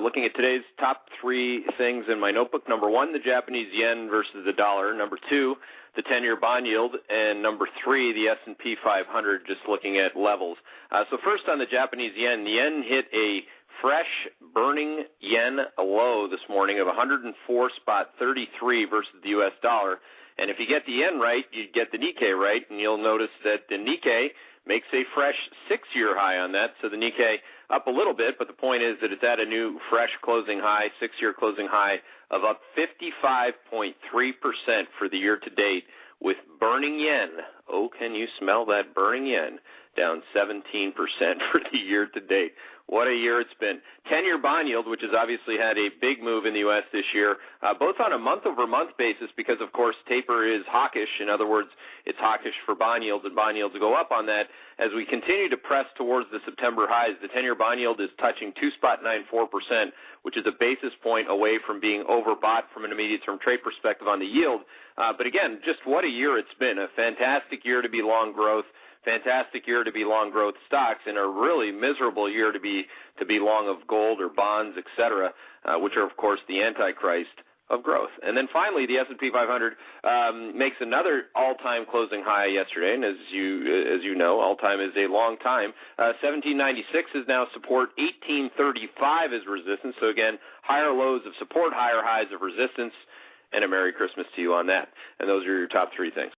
Looking at today's top three things in my notebook. Number one, the Japanese yen versus the dollar. Number two, the 10-year bond yield. And number three, the S&P 500, just looking at levels. So first on the Japanese yen, the yen hit a fresh burning yen low this morning of 104.33 versus the U.S. dollar. And if you get the yen right, you get the Nikkei right, and you'll notice that the Nikkei makes a fresh 6-year high on that. So the Nikkei up a little bit, but the point is that it's at a new fresh closing high, 6-year closing high of up 55.3% for the year to date with burning yen. Oh, can you smell that burning yen? Down 17% for the year to date. What a year it's been. 10-year bond yield, which has obviously had a big move in the U.S. this year, both on a month-over-month basis because, of course, taper is hawkish. In other words, it's hawkish for bond yields, and bond yields go up on that. As we continue to press towards the September highs, the 10-year bond yield is touching 2.94%, which is a basis point away from being overbought from an immediate-term trade perspective on the yield. But again, just what a year it's been. A fantastic year to be long growth. Fantastic year to be long growth stocks, and a really miserable year to be long of gold or bonds, etc., which are of course the antichrist of growth. And then finally, the S&P 500 makes another all-time closing high yesterday, and as you know, all-time is a long time. 1796 is now support, 1835 is resistance. So again, higher lows of support, higher highs of resistance, and a Merry Christmas to you on that. And those are your top three things.